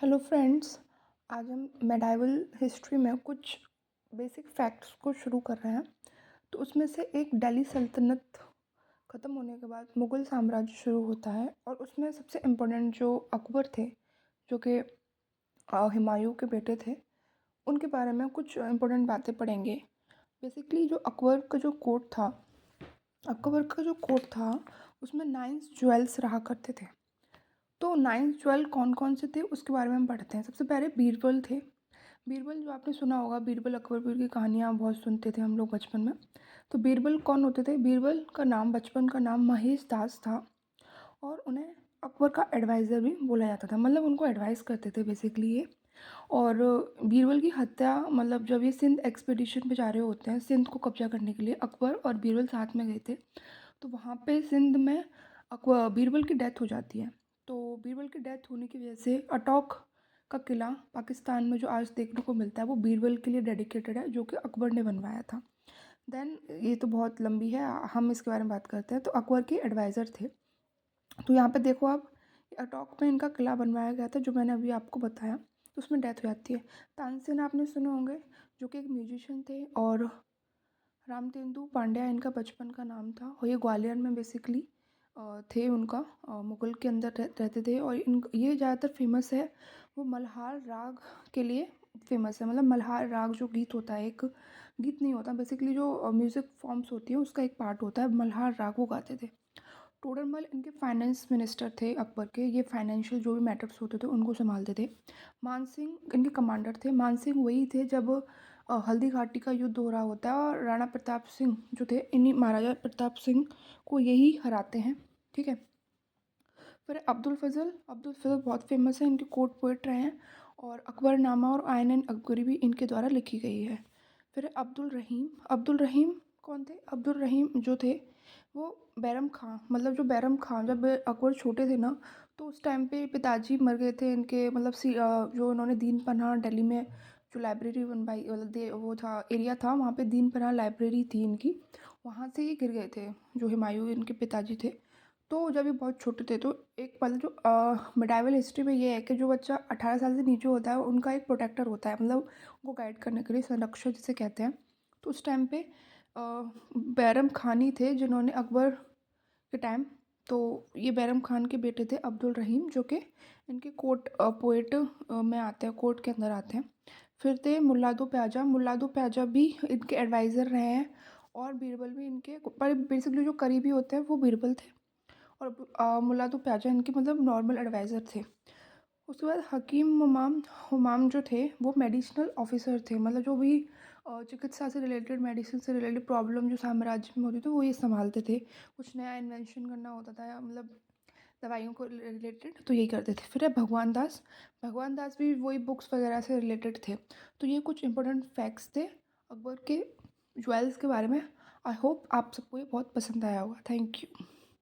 Hello friends. आज हम medieval history में कुछ बेसिक फैक्ट्स को शुरू कर रहे हैं। तो उसमें से एक दिल्ली सल्तनत ख़त्म होने के बाद मुग़ल साम्राज्य शुरू होता है और उसमें सबसे इम्पोर्टेंट जो अकबर थे, जो कि हुमायूं के बेटे थे, उनके बारे में कुछ इम्पोर्टेंट बातें पढ़ेंगे। बेसिकली जो अकबर का जो कोर्ट था उसमें 9 ज्वेल्स रहा करते थे। तो 9 ज्वेल कौन कौन से थे उसके बारे में हम पढ़ते हैं। सबसे पहले बीरबल थे। बीरबल जो आपने सुना होगा, बीरबल अकबर की कहानियाँ बहुत सुनते थे हम लोग बचपन में। तो बीरबल कौन होते थे? बीरबल का नाम, बचपन का नाम महेश दास था और उन्हें अकबर का एडवाइज़र भी बोला जाता था, मतलब उनको एडवाइस करते थे बेसिकली ये। और बीरबल की हत्या, मतलब जब ये सिंध एक्सपीडिशन पे जा रहे होते हैं सिंध को कब्जा करने के लिए, अकबर और बीरबल साथ में गए थे। तो वहाँ पे सिंध में बीरबल की डेथ हो जाती है। तो बीरबल की डेथ होने की वजह से अटोक का किला पाकिस्तान में जो आज देखने को मिलता है वो बीरबल के लिए डेडिकेटेड है, जो कि अकबर ने बनवाया था। देन ये तो बहुत लंबी है, हम इसके बारे में बात करते हैं। तो अकबर के एडवाइज़र थे। तो यहाँ पे देखो आप, अटोक में इनका किला बनवाया गया था जो मैंने अभी आपको बताया। तो उसमें डेथ हो जाती है। तानसेन आपने सुने होंगे, जो कि एक म्यूजिशियन थे, और रामतेंदु पांड्या इनका बचपन का नाम था और ये ग्वालियर में बेसिकली थे। उनका मुगल के अंदर रहते थे और ये ज़्यादातर फेमस है, वो मल्हार राग के लिए फेमस है। मतलब मल्हार राग जो गीत होता है, एक गीत नहीं होता, बेसिकली जो म्यूज़िक फॉर्म्स होती है उसका एक पार्ट होता है, मल्हार राग वो गाते थे। टोडरमल इनके फाइनेंस मिनिस्टर थे अकबर के, ये फाइनेंशियल जो भी मैटर्स होते थे उनको संभालते थे। मानसिंह इनके कमांडर थे। मानसिंह वही थे जब हल्दी घाटी का युद्ध हो रहा होता है और राणा प्रताप सिंह जो थे, इन्हीं महाराजा प्रताप सिंह को यही हराते हैं। ठीक है। फिर अब्दुल फजल बहुत फेमस है, इनके कोर्ट पोएट रहे हैं और अकबरनामा और आयन अकबरी भी इनके द्वारा लिखी गई है। फिर अब्दुल रहीम कौन थे? अब्दुल रहीम जो थे वो बैरम खां, मतलब जो बैरम खां, जब अकबर छोटे थे ना, तो उस टाइम पे पिताजी मर गए थे इनके, मतलब जो उन्होंने दीन पनाह दिल्ली में जो लाइब्रेरी बनवाई, मतलब वो था एरिया था, वहाँ पे दीन पनाह लाइब्रेरी थी इनकी, वहाँ से ये गिर गए थे जो हुमायूं इनके पिताजी थे। तो जब ये बहुत छोटे थे तो एक पल जो मिडाइवल हिस्ट्री में ये है कि जो बच्चा 18 साल से नीचे होता है उनका एक प्रोटेक्टर होता है, मतलब उनको गाइड करने के लिए, संरक्षक जिसे कहते हैं। तो उस टाइम पे बैरम खान ही थे जिन्होंने अकबर के टाइम, तो ये बैरम खान के बेटे थे अब्दुल रहीम, जो कि इनके कोर्ट पोएट में आते हैं, कोर्ट के अंदर आते हैं। फिर थे मुल्ला दो प्याजा भी इनके एडवाइज़र रहे हैं और बीरबल भी इनके, पर बेसिकली जो करीबी होते हैं वो बीरबल थे और मुल्ला दो प्याजा इनके मतलब नॉर्मल एडवाइज़र थे। उसके बाद हकीम हुमाम जो थे वो मेडिसिनल ऑफिसर थे, मतलब जो भी चिकित्सा से रिलेटेड, मेडिसिन से रिलेटेड प्रॉब्लम जो साम्राज्य में होती थी वो ये संभालते थे। कुछ नया इन्वेंशन करना होता था या मतलब दवाइयों को रिलेटेड, तो यही करते थे। फिर है भगवान दास भी वही बुक्स वगैरह से रिलेटेड थे। तो ये कुछ इंपॉर्टेंट फैक्ट्स थे अकबर के ज्वेल्स के बारे में। आई होप आप सबको ये बहुत पसंद आया होगा। Thank you.